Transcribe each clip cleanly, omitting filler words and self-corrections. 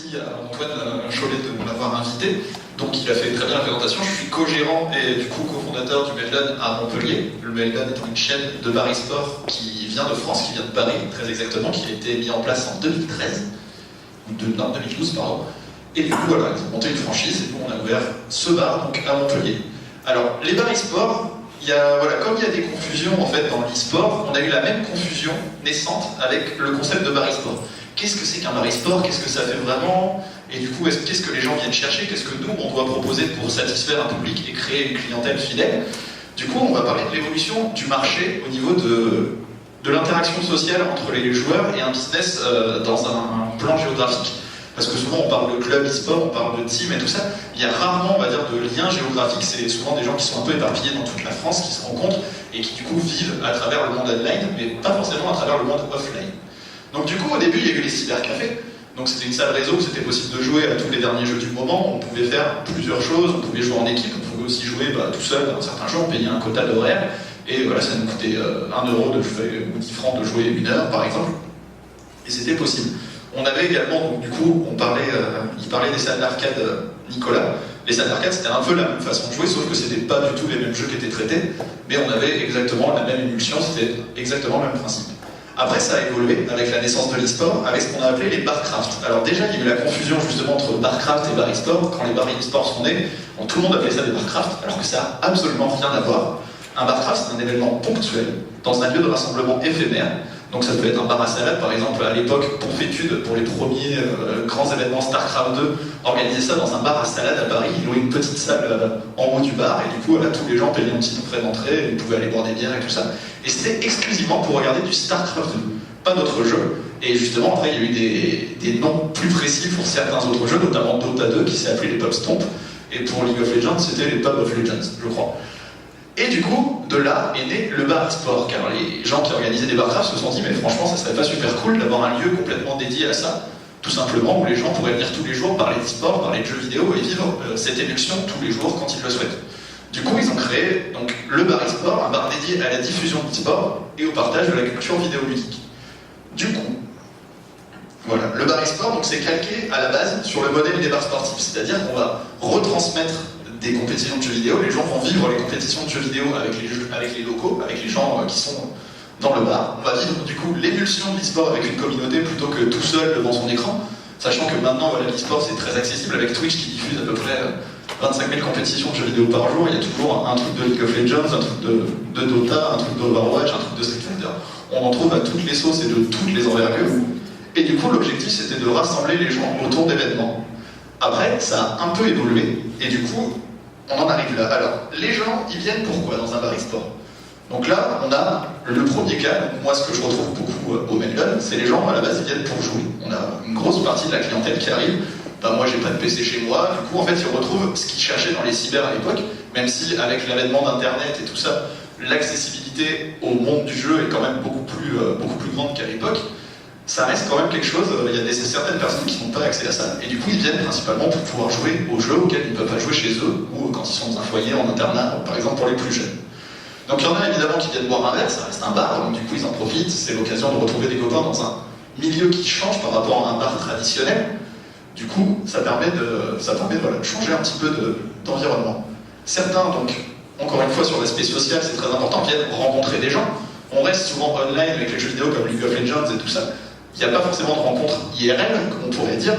merci à Antoine Cholet de m'avoir invité. Donc il a fait très bien la présentation. Je suis co-gérant et du coup cofondateur du Melon à Montpellier. Le Melon est une chaîne de bar e-sport qui vient de France, qui vient de Paris très exactement, qui a été mis en place en 2013, ou 2012 pardon. Et du coup voilà, ils ont monté une franchise et nous on a ouvert ce bar donc à Montpellier. Alors les bars e-sport, comme il y a des confusions en fait dans l'e-sport, on a eu la même confusion naissante avec le concept de bar e-sport. Qu'est-ce que c'est qu'un bar e-sport? Qu'est-ce que ça fait vraiment? Et du coup, qu'est-ce que les gens viennent chercher? Qu'est-ce que nous, on doit proposer pour satisfaire un public et créer une clientèle fidèle? Du coup, on va parler de l'évolution du marché au niveau de l'interaction sociale entre les joueurs et un business dans un plan géographique. Parce que souvent, on parle de club e-sport, on parle de team et tout ça. Il y a rarement, on va dire, de lien géographique. C'est souvent des gens qui sont un peu éparpillés dans toute la France, qui se rencontrent et qui, du coup, vivent à travers le monde online, mais pas forcément à travers le monde offline. Donc du coup, au début, il y a eu les cybercafés. Donc c'était une salle réseau où c'était possible de jouer à tous les derniers jeux du moment. On pouvait faire plusieurs choses, on pouvait jouer en équipe, on pouvait aussi jouer tout seul dans certains jeux, on payait un quota d'horaire. Et voilà, ça nous coûtait 1 euro de jouer, ou 10 francs de jouer 1 heure, par exemple. Et c'était possible. On avait également, donc du coup, il parlait des salles d'arcade Nicolas. Les salles d'arcade, c'était un peu la même façon de jouer, sauf que c'était pas du tout les mêmes jeux qui étaient traités, mais on avait exactement la même émulsion, c'était exactement le même principe. Après, ça a évolué avec la naissance de l'e-sport, avec ce qu'on a appelé les barcraft. Alors déjà, il y a eu la confusion justement entre barcraft et bar e-sport. Quand les bars e-sport sont nés, tout le monde appelait ça des barcraft, alors que ça n'a absolument rien à voir. Un barcraft, c'est un événement ponctuel, dans un lieu de rassemblement éphémère. Donc ça peut être un bar à salade, par exemple, à l'époque, Ponfétude, pour les premiers grands événements StarCraft 2, organisait ça dans un bar à salade à Paris. Ils louaient une petite salle en haut du bar, et du coup, tous les gens payaient un petit frais d'entrée, ils pouvaient aller boire des bières et tout ça. Et c'était exclusivement pour regarder du StarCraft 2, pas d'autres jeux. Et justement, après, il y a eu des noms plus précis pour certains autres jeux, notamment Dota 2, qui s'est appelé les Pub Stomp, et pour League of Legends, c'était les Pub of Legends, je crois. Et du coup, de là est né le bar e-sport, car les gens qui organisaient des barcraft se sont dit, mais franchement, ça serait pas super cool d'avoir un lieu complètement dédié à ça, tout simplement, où les gens pourraient venir tous les jours parler d'e-sport, parler de jeux vidéo et vivre cette émulsion tous les jours quand ils le souhaitent. Du coup, ils ont créé donc, le bar e-sport, un bar dédié à la diffusion d'e-sport et au partage de la culture vidéoludique. Du coup, voilà, le bar e-sport, donc c'est calqué à la base sur le modèle des bars sportifs, c'est-à-dire qu'on va retransmettre des compétitions de jeux vidéo, les gens vont vivre les compétitions de jeux vidéo avec les locaux, avec les gens qui sont dans le bar. On va vivre du coup l'émulsion de l'e-sport avec une communauté plutôt que tout seul devant son écran, sachant que maintenant l'e-sport c'est très accessible avec Twitch qui diffuse à peu près 25 000 compétitions de jeux vidéo par jour. Il y a toujours un truc de League of Legends, un truc de Dota, un truc d'Overwatch, un truc de Street Fighter. On en trouve à toutes les sauces et de toutes les envergures. Et du coup l'objectif c'était de rassembler les gens autour d'événements. Après ça a un peu évolué et du coup on en arrive là. Alors, les gens, ils viennent pourquoi dans un bar e-sport? Donc là, on a le premier cas, donc moi ce que je retrouve beaucoup au Melon, c'est les gens à la base ils viennent pour jouer. On a une grosse partie de la clientèle qui arrive, moi j'ai pas de PC chez moi, du coup en fait ils retrouvent ce qu'ils cherchaient dans les cyber à l'époque, même si avec l'avènement d'internet et tout ça, l'accessibilité au monde du jeu est quand même beaucoup plus grande qu'à l'époque. Ça reste quand même quelque chose, il y a certaines personnes qui n'ont pas accès à ça, et du coup ils viennent principalement pour pouvoir jouer aux jeux auxquels ils ne peuvent pas jouer chez eux, ou quand ils sont dans un foyer en internat, par exemple pour les plus jeunes. Donc il y en a évidemment qui viennent boire un verre, ça reste un bar, donc du coup ils en profitent, c'est l'occasion de retrouver des copains dans un milieu qui change par rapport à un bar traditionnel. Du coup, ça permet de changer un petit peu d'environnement. Certains, donc, encore une fois sur l'aspect social, c'est très important, viennent rencontrer des gens. On reste souvent online avec les jeux vidéo comme League of Legends et tout ça. Il n'y a pas forcément de rencontres IRL, comme on pourrait dire,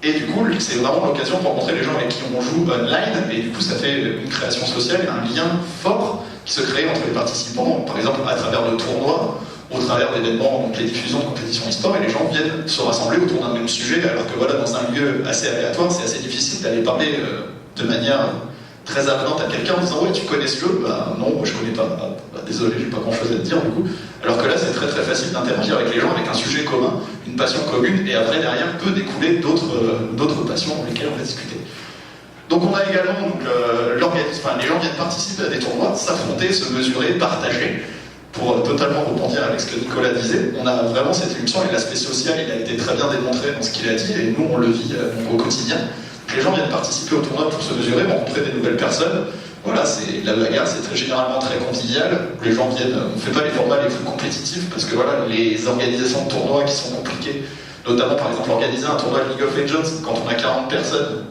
et du coup, c'est vraiment l'occasion de rencontrer les gens avec qui on joue online, et du coup, ça fait une création sociale et un lien fort qui se crée entre les participants, par exemple à travers le tournoi, au travers d'événements, donc les diffusions de compétitions e-sport, et les gens viennent se rassembler autour d'un même sujet, alors que voilà, dans un lieu assez aléatoire, c'est assez difficile d'aller parler de manière très avenante à quelqu'un en disant ouais tu connais ce jeu? Non, moi je connais pas. Désolé, j'ai pas grand chose à te dire du coup. Alors que là c'est très très facile d'interagir avec les gens avec un sujet commun, une passion commune, et après derrière peut découler d'autres passions dans lesquelles on va discuter. Donc on a également les gens viennent participer à des tournois, s'affronter, se mesurer, partager. Pour totalement rebondir avec ce que Nicolas disait, on a vraiment cette émission et l'aspect social il a été très bien démontré dans ce qu'il a dit et nous on le vit au quotidien. Les gens viennent participer au tournoi pour se mesurer, rencontrer des nouvelles personnes. Voilà, c'est la bagarre, c'est généralement très convivial. Les gens viennent, on ne fait pas les formats les plus compétitifs parce que voilà, les organisations de tournois qui sont compliquées Notamment, par exemple, organiser un tournoi de League of Legends quand on a 40 personnes,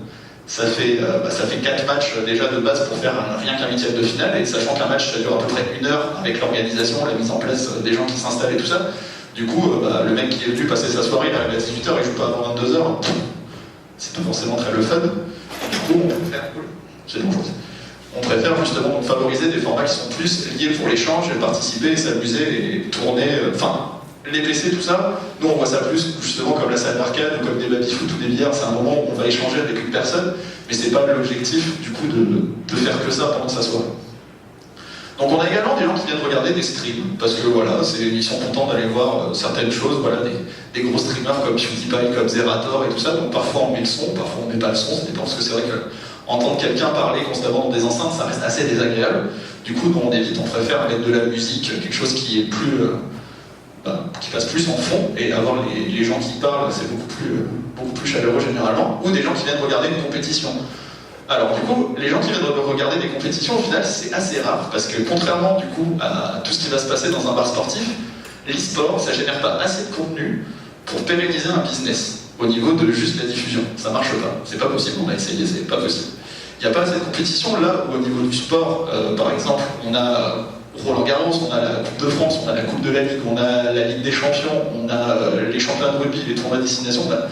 ça fait 4 matchs déjà de base pour faire rien qu'un huitième de finale, et sachant qu'un match ça dure à peu près 1 heure avec l'organisation, la mise en place des gens qui s'installent et tout ça. Du coup, le mec qui est venu passer sa soirée, il arrive à 18h, il joue pas avant 22h, c'est pas forcément très le fun. Du coup, on préfère justement favoriser des formats qui sont plus liés pour l'échange, et participer, s'amuser et tourner. Les PC, tout ça, nous on voit ça plus justement comme la salle d'arcade ou comme des baby-foot ou des billards, c'est un moment où on va échanger avec une personne, mais c'est pas l'objectif du coup de faire que ça pendant sa soirée. Donc on a également des gens qui viennent regarder des streams, parce que voilà, ils sont contents d'aller voir certaines choses, voilà, des gros streamers comme PewDiePie, comme Zerator et tout ça, donc parfois on met le son, parfois on met pas le son, ça dépend, parce que c'est vrai que entendre quelqu'un parler constamment dans des enceintes, ça reste assez désagréable. Du coup, nous on évite, on préfère mettre de la musique, quelque chose qui est plus... qui passe plus en fond, et avoir les gens qui parlent, c'est beaucoup plus chaleureux généralement, ou des gens qui viennent regarder une compétition. Alors du coup, les gens qui viennent regarder des compétitions, au final, c'est assez rare, parce que contrairement du coup à tout ce qui va se passer dans un bar sportif, l'e-sport, ça génère pas assez de contenu pour pérenniser un business, au niveau de juste la diffusion. Ça marche pas, c'est pas possible, on a essayé, c'est pas possible. Il n'y a pas assez de compétition là où au niveau du sport, par exemple, on a Roland Garros, on a la Coupe de France, on a la Coupe de la Ligue, on a la Ligue des Champions, on a les championnats de rugby, les tournois de destination, on a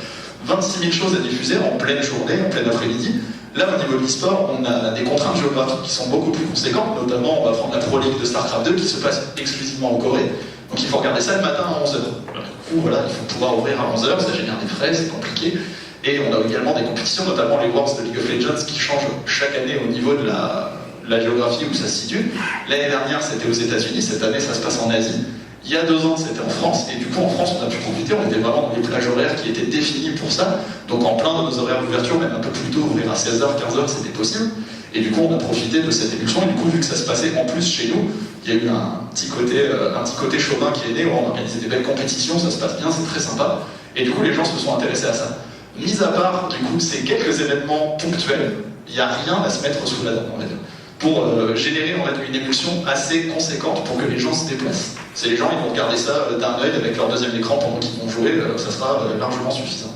26 000 choses à diffuser en pleine journée, en plein après-midi. Là, au niveau de l'e-sport, on a des contraintes géographiques qui sont beaucoup plus conséquentes, notamment on va prendre la Pro League de StarCraft 2 qui se passe exclusivement en Corée, donc il faut regarder ça le matin à 11h. Du coup, voilà, il faut pouvoir ouvrir à 11h, ça génère des frais, c'est compliqué. Et on a également des compétitions, notamment les Worlds de League of Legends, qui changent chaque année au niveau de la géographie où ça se situe. L'année dernière, c'était aux États-Unis, cette année, ça se passe en Asie. Il y a 2 ans, c'était en France, et du coup, en France, on a pu profiter, on était vraiment dans les plages horaires qui étaient définies pour ça. Donc, en plein de nos horaires d'ouverture, même un peu plus tôt, ouvrir à 16h, 15h, c'était possible. Et du coup, on a profité de cette émulsion, et du coup, vu que ça se passait en plus chez nous, il y a eu un petit côté chauvin qui est né, où on organisait des belles compétitions, ça se passe bien, c'est très sympa. Et du coup, les gens se sont intéressés à ça. Mis à part, du coup, ces quelques événements ponctuels, il n'y a rien à se mettre sous la dent, on va dire, pour générer une émulsion assez conséquente pour que les gens se déplacent. C'est les gens, ils vont regarder ça d'un œil avec leur deuxième écran pendant qu'ils vont jouer, ça sera largement suffisant.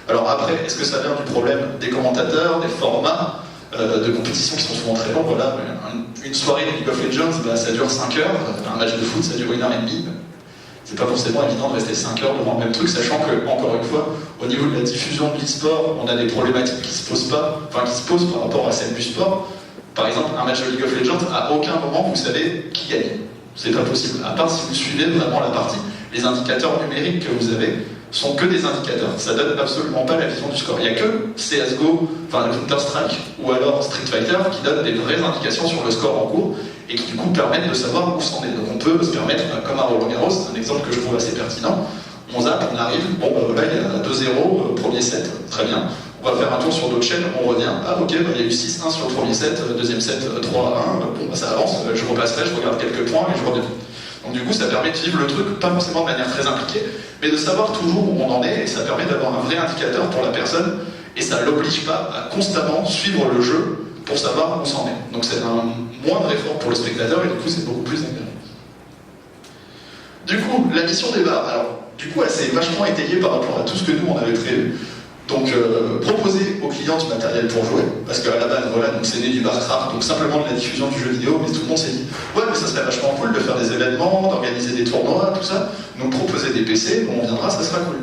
Alors après, est-ce que ça vient du problème des commentateurs, des formats de compétition qui sont souvent très longs? Voilà, une soirée de League of Legends, ça dure 5 heures, un match de foot, ça dure 1h30. C'est pas forcément évident de rester 5 heures devant le même truc, sachant que, encore une fois, au niveau de la diffusion de l'e-sport, on a des problématiques qui se posent par rapport à celle du sport. Par exemple, un match de League of Legends, à aucun moment vous savez qui gagne. C'est pas possible, à part si vous suivez vraiment la partie. Les indicateurs numériques que vous avez sont que des indicateurs, ça donne absolument pas la vision du score. Il n'y a que CSGO, Counter-Strike ou alors Street Fighter qui donnent des vraies indications sur le score en cours et qui du coup permettent de savoir où c'en est. Donc on peut se permettre, comme à Roland Garros, c'est un exemple que je trouve assez pertinent, on zappe, on arrive, bon bah voilà, il y a 2-0, premier set, très bien. On va faire un tour sur d'autres chaînes, on revient, ah ok, bah, il y a eu 6-1 sur le premier set, deuxième set 3-1, bon bah ça avance, je repasserai, je regarde quelques points et je reviens. Donc du coup ça permet de vivre le truc, pas forcément de manière très impliquée, mais de savoir toujours où on en est, et ça permet d'avoir un vrai indicateur pour la personne, et ça l'oblige pas à constamment suivre le jeu pour savoir où s'en est. Donc c'est un moindre effort pour le spectateur, et du coup c'est beaucoup plus agréable. Du coup, la mission des bars, alors du coup elle s'est vachement étayée par rapport à tout ce que nous on avait prévu. Donc proposer aux clients du matériel pour jouer, parce qu'à la base, voilà, donc c'est né du barcraft, donc simplement de la diffusion du jeu vidéo, mais tout le monde s'est dit ouais mais ça serait vachement cool de faire des événements, d'organiser des tournois, tout ça, donc proposer des PC, on viendra, ça sera cool.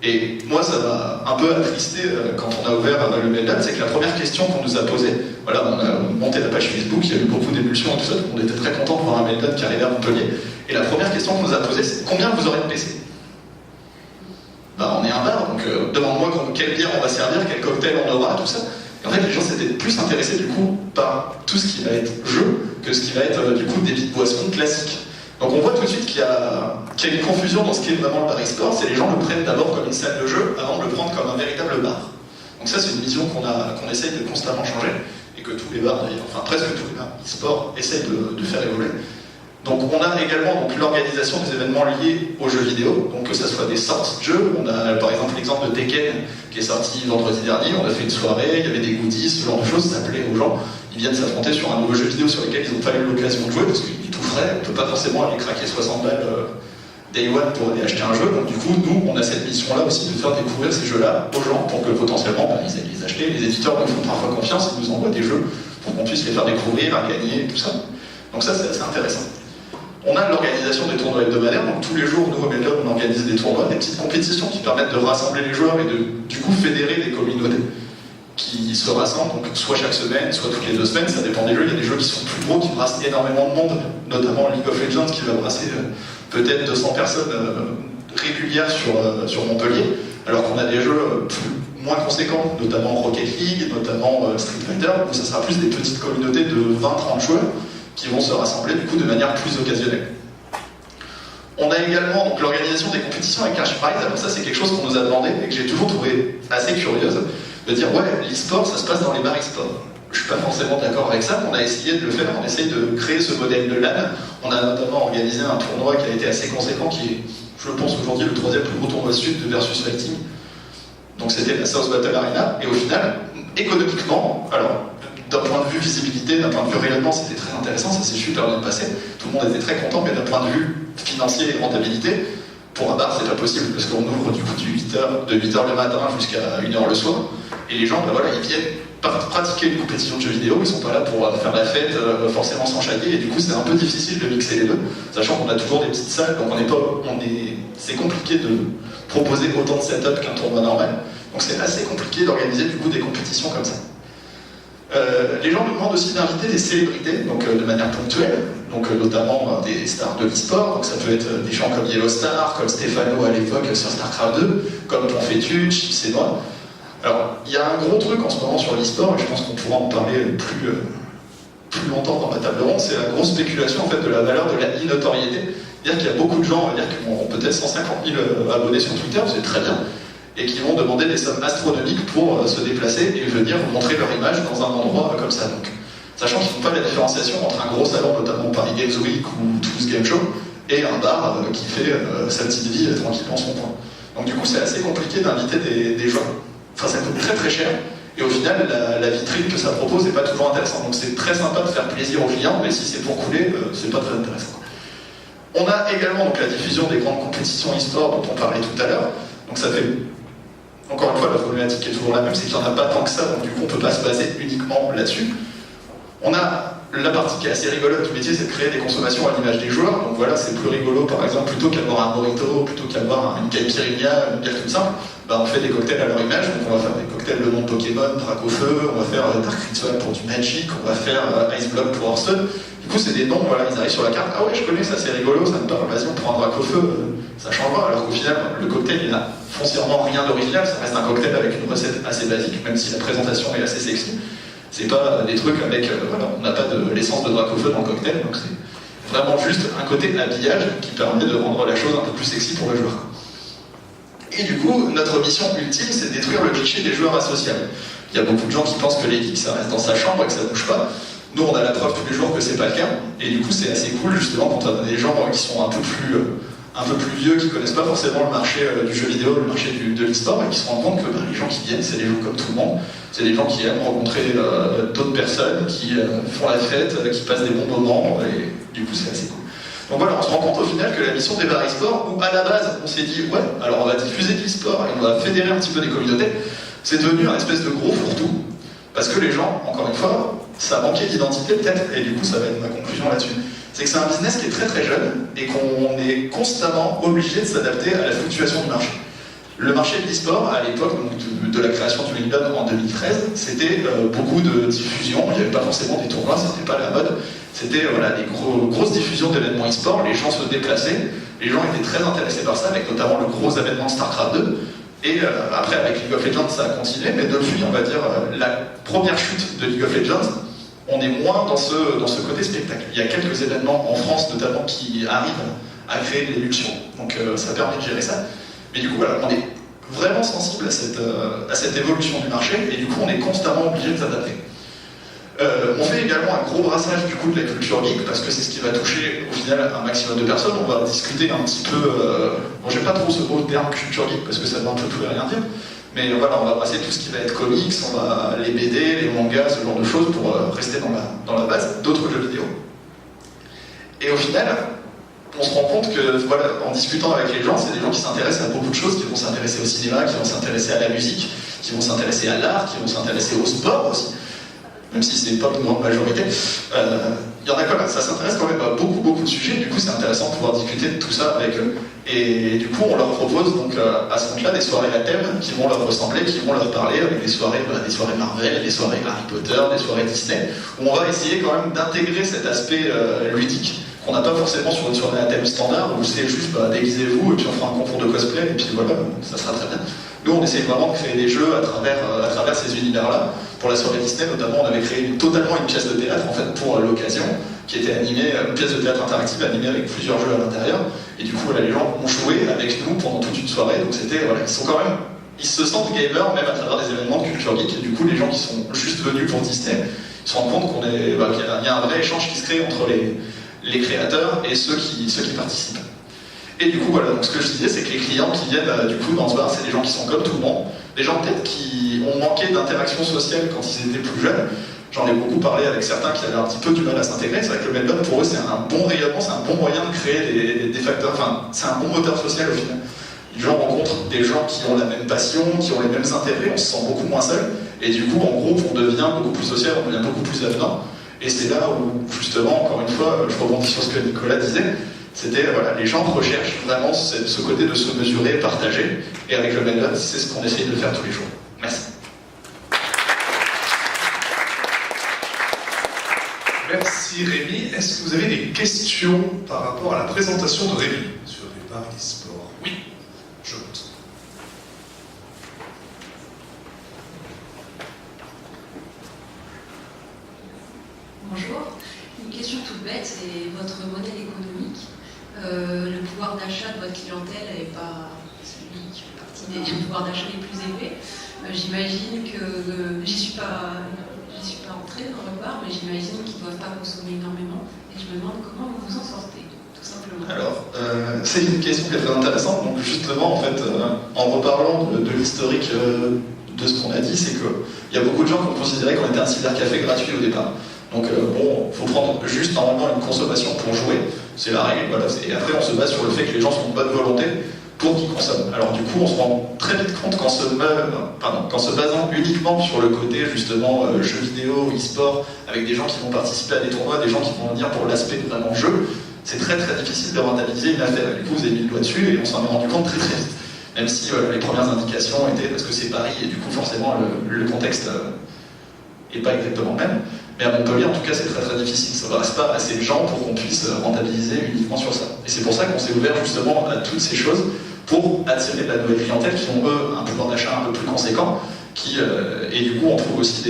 Et moi ça m'a un peu attristé quand on a ouvert le Meltdown, c'est que la première question qu'on nous a posée, voilà, on a monté la page Facebook, il y a eu beaucoup d'émulsions et tout ça, donc on était très contents de voir un Meltdown qui arrivait à Montpellier, et la première question qu'on nous a posée c'est combien vous aurez de PC? Bah, on est un bar, donc demande-moi quelle bière on va servir, quel cocktail on aura, tout ça. Et en fait, les gens s'étaient plus intéressés du coup par tout ce qui va être jeu que ce qui va être du coup des petites boissons classiques. Donc on voit tout de suite qu'il y a une confusion dans ce qui est vraiment le bar e-sport, c'est les gens le prennent d'abord comme une salle de jeu avant de le prendre comme un véritable bar. Donc ça c'est une vision qu'on essaye de constamment changer et que tous les bars d'ailleurs, enfin presque tous les bars e-sport essayent de faire évoluer. Donc on a également l'organisation des événements liés aux jeux vidéo, donc que ce soit des sorties de jeux, on a par exemple l'exemple de Tekken qui est sorti vendredi dernier, on a fait une soirée, il y avait des goodies, ce genre de choses, ça plaît aux gens, ils viennent s'affronter sur un nouveau jeu vidéo sur lequel ils n'ont pas eu l'occasion de jouer parce qu'il est tout frais, on ne peut pas forcément aller craquer 60 balles Day One pour aller acheter un jeu. Donc du coup, nous, on a cette mission-là aussi de faire découvrir ces jeux-là aux gens pour que potentiellement ils aillent les acheter. Les éditeurs nous font parfois confiance, ils nous envoient des jeux pour qu'on puisse les faire découvrir, à gagner, tout ça. Donc ça, c'est assez intéressant. On a l'organisation des tournois hebdomadaires, donc tous les jours, nous, au Meltdown, on organise des tournois, des petites compétitions qui permettent de rassembler les joueurs et de, du coup, fédérer des communautés qui se rassemblent, donc soit chaque semaine, soit toutes les 2 semaines, ça dépend des jeux. Il y a des jeux qui sont plus gros, qui brassent énormément de monde, notamment League of Legends, qui va brasser peut-être 200 personnes régulières sur Montpellier, alors qu'on a des jeux moins conséquents, notamment Rocket League, notamment Street Fighter, où ça sera plus des petites communautés de 20-30 joueurs qui vont se rassembler du coup de manière plus occasionnelle. On a également donc l'organisation des compétitions avec Cash Prize. Alors ça, c'est quelque chose qu'on nous a demandé et que j'ai toujours trouvé assez curieuse, de dire ouais, l'e-sport, ça se passe dans les bars e-sport. Je suis pas forcément d'accord avec ça, mais on a essayé de le faire, on essaye de créer ce modèle de LAN. On a notamment organisé un tournoi qui a été assez conséquent, qui est, je pense aujourd'hui, le 3e plus gros tournoi sud de Versus Fighting. Donc c'était la South Battle Arena, et au final, économiquement, alors d'un point de vue visibilité, d'un point de vue rayonnement, c'était très intéressant, ça s'est super bien passé, tout le monde était très content, mais d'un point de vue financier et rentabilité, pour un bar c'est pas possible, parce qu'on ouvre du coup de 8h le matin jusqu'à 1h le soir, et les gens, ben voilà, ils viennent pratiquer une compétition de jeux vidéo, ils sont pas là pour faire la fête, forcément s'enchaîner, et du coup c'est un peu difficile de mixer les deux, sachant qu'on a toujours des petites salles, donc c'est compliqué de proposer autant de setup qu'un tournoi normal, donc c'est assez compliqué d'organiser du coup des compétitions comme ça. Les gens nous demandent aussi d'inviter des célébrités, donc de manière ponctuelle, donc notamment des stars de l'e-sport, donc ça peut être des gens comme Yellow Star, comme Stefano à l'époque sur StarCraft 2, comme Ponfetuch, Chips et Noix. Alors, il y a un gros truc en ce moment sur l'e-sport, et je pense qu'on pourra en parler plus longtemps dans ma table ronde, c'est la grosse spéculation en fait de la valeur de la e-notoriété. C'est-à-dire qu'il y a beaucoup de gens, on va dire, qui ont peut-être 150 000 abonnés sur Twitter, c'est très bien, et qui vont demander des sommes astronomiques pour se déplacer et venir montrer leur image dans un endroit comme ça. Donc, sachant qu'ils ne font pas la différenciation entre un gros salon, notamment Paris Games Week ou Toulouse Game Show, et un bar qui fait sa petite vie tranquille dans son coin. Donc du coup, c'est assez compliqué d'inviter des gens. Enfin, ça coûte très très cher, et au final, la vitrine que ça propose n'est pas toujours intéressante. Donc c'est très sympa de faire plaisir aux clients, mais si c'est pour couler, c'est pas très intéressant. On a également donc, la diffusion des grandes compétitions e-sport dont on parlait tout à l'heure. Donc ça fait... Encore une fois, la problématique est toujours la même, c'est qu'il n'y en a pas tant que ça, donc du coup on ne peut pas se baser uniquement là-dessus. On a la partie qui est assez rigolote du métier, c'est de créer des consommations à l'image des joueurs. Donc voilà, c'est plus rigolo par exemple, plutôt qu'avoir un Morito, plutôt qu'avoir une caipirinha, une bière comme ça, bah, on fait des cocktails à leur image. Donc on va faire des cocktails Le Monde Pokémon, Dracofeu, on va faire Dark Ritual pour du Magic, on va faire Ice Block pour Hearthstone. Du coup c'est des noms, voilà, ils arrivent sur la carte, ah ouais je connais, ça c'est rigolo, ça me parle, vas-y on prend un Dracofeu, ça change pas, alors qu'au final le cocktail il n'a foncièrement rien d'original, ça reste un cocktail avec une recette assez basique, même si la présentation est assez sexy. C'est pas des trucs avec, voilà, on n'a pas de l'essence de Dracofeu dans le cocktail, donc c'est vraiment juste un côté habillage qui permet de rendre la chose un peu plus sexy pour le joueur. Et du coup, notre mission ultime, c'est de détruire le cliché des joueurs asociables. Il y a beaucoup de gens qui pensent que les geeks, ça reste dans sa chambre et que ça bouge pas. Nous, on a la preuve tous les jours que c'est pas le cas, et du coup, c'est assez cool, justement, quand on a des gens qui sont un peu plus vieux, qui connaissent pas forcément le marché du jeu vidéo, le marché de l'e-sport, et qui se rendent compte que les gens qui viennent, c'est des gens comme tout le monde, c'est des gens qui aiment rencontrer d'autres personnes, qui font la fête, qui passent des bons moments, et du coup, c'est assez cool. Donc voilà, on se rend compte au final que la mission des bars e-sport, où à la base, on s'est dit, ouais, alors on va diffuser de l'e-sport, et on va fédérer un petit peu des communautés, c'est devenu un espèce de gros fourre-tout, parce que les gens, encore une fois, ça manquait d'identité peut-être, et du coup ça va être ma conclusion là-dessus, c'est que c'est un business qui est très très jeune, et qu'on est constamment obligé de s'adapter à la fluctuation du marché. Le marché de l'e-sport, à l'époque de la création du Meltdown en 2013, c'était beaucoup de diffusion, il n'y avait pas forcément des tournois, c'était pas la mode, c'était voilà, des grosses diffusions d'événements e-sport, les gens se déplaçaient, les gens étaient très intéressés par ça, avec notamment le gros événement de StarCraft 2, et après avec League of Legends ça a continué, mais depuis on va dire la première chute de League of Legends, on est moins dans ce côté spectacle. Il y a quelques événements en France notamment qui arrivent à créer de l'émulsion, donc ça permet de gérer ça. Mais du coup voilà, on est vraiment sensible à cette évolution du marché, et du coup on est constamment obligé de s'adapter. On fait également un gros brassage du coup de la culture geek, parce que c'est ce qui va toucher au final un maximum de personnes. On va discuter un petit peu, bon j'aime pas trop ce mot terme culture geek parce que ça veut un peu tout et rien dire, mais voilà, on va brasser tout ce qui va être comics, on va les BD, les mangas, ce genre de choses pour rester dans la base d'autres jeux vidéo. Et au final, on se rend compte que, voilà, en discutant avec les gens, c'est des gens qui s'intéressent à beaucoup de choses, qui vont s'intéresser au cinéma, qui vont s'intéresser à la musique, qui vont s'intéresser à l'art, qui vont s'intéresser au sport aussi, même si c'est pas une grande majorité. Il y en a quand même, ça s'intéresse quand même à beaucoup de sujets, du coup c'est intéressant de pouvoir discuter de tout ça avec eux. Et du coup on leur propose donc à ce compte-là des soirées à thème qui vont leur ressembler, qui vont leur parler, avec des soirées Marvel, des soirées Harry Potter, des soirées Disney, où on va essayer quand même d'intégrer cet aspect ludique qu'on n'a pas forcément sur une soirée à thème standard, où c'est juste déguisez-vous et puis on fera un concours de cosplay et puis voilà, ça sera très bien. Nous, on essaye vraiment de créer des jeux à travers ces univers-là. Pour la soirée Disney, notamment, on avait créé totalement une pièce de théâtre, en fait, pour l'occasion, qui était animée, une pièce de théâtre interactive animée avec plusieurs jeux à l'intérieur. Et du coup, voilà, les gens ont joué avec nous pendant toute une soirée. Donc c'était, voilà, ils se sentent gamers même à travers des événements de culture geek. Et du coup, les gens qui sont juste venus pour Disney, ils se rendent compte qu'il y a un vrai échange qui se crée entre les créateurs et ceux qui participent. Et du coup, voilà, donc ce que je disais, c'est que les clients qui viennent du coup dans ce bar, c'est des gens qui sont comme tout le monde, des gens peut-être qui ont manqué d'interaction sociale quand ils étaient plus jeunes. J'en ai beaucoup parlé avec certains qui avaient un petit peu du mal à s'intégrer. C'est vrai que le Meltdown, pour eux, c'est un bon rayonnement, c'est un bon moyen de créer des facteurs, enfin, c'est un bon moteur social au final. Les gens rencontrent des gens qui ont la même passion, qui ont les mêmes intérêts, on se sent beaucoup moins seul, et du coup, en groupe, on devient beaucoup plus social, on devient beaucoup plus avenant. Et c'est là où, justement, encore une fois, je rebondis sur ce que Nicolas disait, c'était, voilà, les gens recherchent vraiment ce côté de se mesurer, partager, et avec le Meltdown, c'est ce qu'on essaye de faire tous les jours. Merci. Merci Rémi. Est-ce que vous avez des questions par rapport à la présentation de Rémi sur les bars e-sport? Oui, je vote. Bonjour. Une question toute bête, c'est votre modèle économique. Le pouvoir d'achat de votre clientèle n'est pas celui qui fait partie des pouvoirs d'achat les plus élevés. J'imagine que j'y suis pas entrée dans le bar, mais j'imagine qu'ils ne doivent pas consommer énormément. Et je me demande comment vous vous en sortez, tout simplement. Alors, c'est une question qui est très intéressante. Donc justement, en fait, en reparlant de l'historique de ce qu'on a dit, c'est qu'il y a beaucoup de gens qui ont considéré qu'on était un cybercafé gratuit au départ. Donc bon, il faut prendre juste normalement une consommation pour jouer, c'est la règle, voilà. Et après on se base sur le fait que les gens sont de bonne volonté pour qu'ils consomment. Alors du coup on se rend très vite compte qu'en se basant uniquement sur le côté justement jeux vidéo, e-sport, avec des gens qui vont participer à des tournois, des gens qui vont venir pour l'aspect vraiment jeu, c'est très difficile de rentabiliser une affaire. Du coup vous avez mis le doigt dessus et on s'en est rendu compte très vite. Même si les premières indications étaient parce que c'est Paris et du coup forcément le contexte n'est pas exactement le même. Mais à Montpellier, en tout cas, c'est très difficile. Ça ne reste pas assez de gens pour qu'on puisse rentabiliser uniquement sur ça. Et c'est pour ça qu'on s'est ouvert justement à toutes ces choses pour attirer de la nouvelle clientèle qui ont, eux, un pouvoir d'achat un peu plus conséquent. Et du coup, on trouve aussi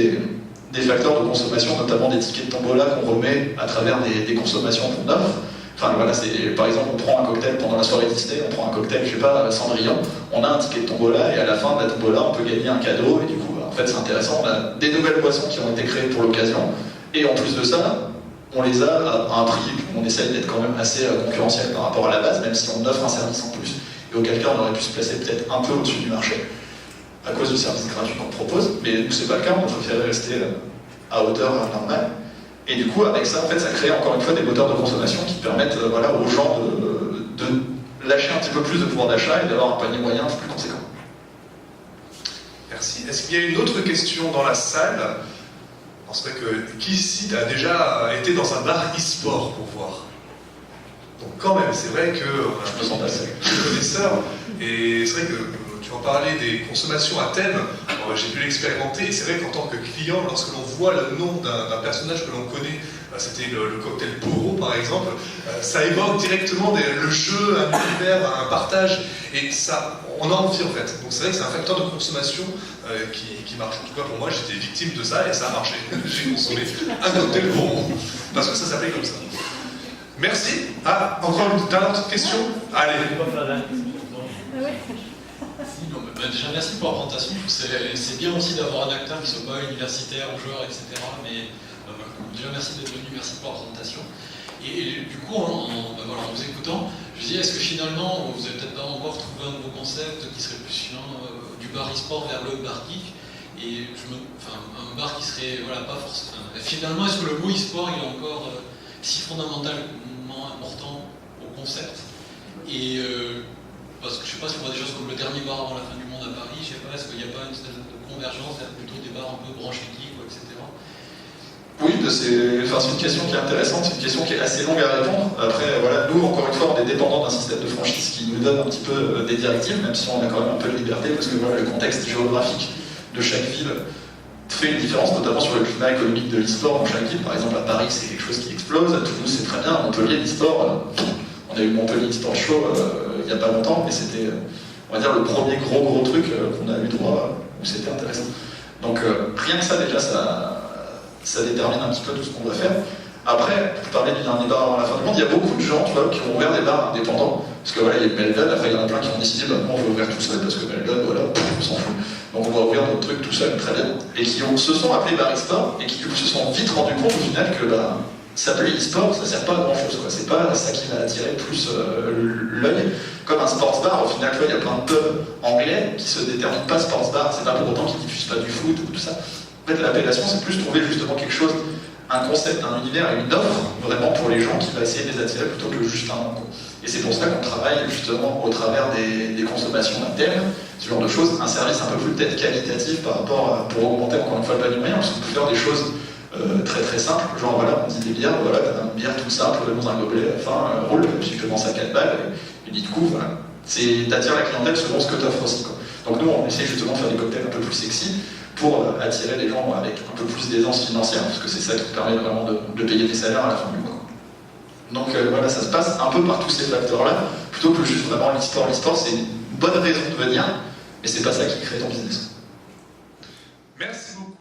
des facteurs de consommation, notamment des tickets de tombola qu'on remet à travers des consommations qu'on offre. Enfin voilà, par exemple, on prend un cocktail pendant la soirée Disney, on prend un cocktail, je sais pas, Cendrillon, on a un ticket de tombola et à la fin de la tombola, on peut gagner un cadeau et du coup, en fait, c'est intéressant. On a des nouvelles boissons qui ont été créées pour l'occasion et en plus de ça, on les a à un prix, on essaye d'être quand même assez concurrentiel par rapport à la base, même si on offre un service en plus. Et auquel cas, on aurait pu se placer peut-être un peu au-dessus du marché à cause du service gratuit qu'on propose, mais nous, c'est pas le cas, on préférait rester à hauteur normale. Et du coup, avec ça, en fait, ça crée encore une fois des moteurs de consommation qui permettent voilà, aux gens de lâcher un petit peu plus de pouvoir d'achat et d'avoir un panier moyen plus conséquent. Merci. Est-ce qu'il y a une autre question dans la salle? C'est vrai que qui ici a déjà été dans un bar e-sport pour voir? Donc quand même, c'est vrai que je me sens passé. Connaisseur, et c'est vrai que tu en parlais des consommations à thème, j'ai pu l'expérimenter, et c'est vrai qu'en tant que client, lorsque l'on voit le nom d'un personnage que l'on connaît, c'était le cocktail Poro par exemple, ça évoque directement le jeu, un univers, un partage, et ça, on a envie en fait. Donc c'est vrai que c'est un facteur de consommation qui marche. En tout cas pour moi, j'étais victime de ça et ça a marché. J'ai consommé un cocktail Poro, parce que ça s'appelait comme ça. Merci. Ah, encore une dernière question? Allez. Déjà merci pour la présentation, c'est bien aussi d'avoir un acteur qui ne soit pas universitaire ou joueur, etc. Mais déjà merci d'être venu, merci pour la présentation. Et du coup, en vous écoutant, je me dis, est-ce que finalement, vous n'avez peut-être pas encore trouvé un nouveau concept qui serait plus du bar e-sport vers le bar geek, et un bar qui serait voilà, pas forcément... Finalement, est-ce que le mot e-sport il est encore si fondamentalement important au concept. Et parce que je sais pas si on voit des choses comme le dernier bar avant la fin du monde à Paris, je sais pas, est-ce qu'il n'y a pas une espèce de convergence vers plutôt des bars un peu branchés geek, etc. Oui, c'est une question qui est intéressante, c'est une question qui est assez longue à répondre. Après, voilà, nous, encore une fois, on est dépendant d'un système de franchise qui nous donne un petit peu des directives, même si on a quand même un peu de liberté, parce que voilà, le contexte géographique de chaque ville fait une différence, notamment sur le climat économique de l'e-sport dans chaque ville. Par exemple, à Paris, c'est quelque chose qui explose, à Toulouse, c'est très bien, à Montpellier, l'e-sport, on a eu le Montpellier e-sport show il n'y a pas longtemps, mais c'était, on va dire, le premier gros truc qu'on a eu droit, où c'était intéressant. Donc, rien que ça, déjà, ça détermine un petit peu tout ce qu'on doit faire. Après, pour parler du dernier bar avant la fin du monde, il y a beaucoup de gens, tu vois, qui ont ouvert des bars indépendants. Parce que voilà, il y a Melden, après il y en a plein qui ont décidé, bah, on veut ouvrir tout seul parce que Melden, voilà, on s'en fout. Donc on va ouvrir notre truc tout seul, très bien. Et qui se sont appelés bar e-sport et qui du coup se sont vite rendus compte au final que s'appeler e-sport, ça sert pas à grand chose, quoi. C'est pas ça qui va attirer plus l'œil. Comme un sports bar, au final, tu vois, il y a plein de pubs anglais qui se déterminent pas sports bar, c'est pas pour autant qu'ils diffusent pas du foot ou tout ça. En fait, l'appellation, c'est plus trouver justement quelque chose, un concept, un univers et une offre vraiment pour les gens qui va essayer de les attirer plutôt que juste un nom. Et c'est pour ça qu'on travaille justement au travers des consommations internes, ce genre de choses, un service un peu plus peut-être qualitatif par rapport pour augmenter encore une fois le panier moyen, parce qu'on peut faire des choses très simples, genre voilà, on dit des bières, voilà, t'as une bière tout simple dans un gobelet, enfin, roule, puis tu commences à 4 balles, et du coup, voilà, t'attires la clientèle selon ce que t'offres aussi, quoi. Donc nous, on essaie justement de faire des cocktails un peu plus sexy, pour attirer les gens avec un peu plus d'aisance financière, parce que c'est ça qui permet vraiment de payer des salaires à la fin du mois. Donc voilà, ça se passe un peu par tous ces facteurs-là, plutôt que juste vraiment l'e-sport. L'e-sport, c'est une bonne raison de venir, mais c'est pas ça qui crée ton business. Merci beaucoup.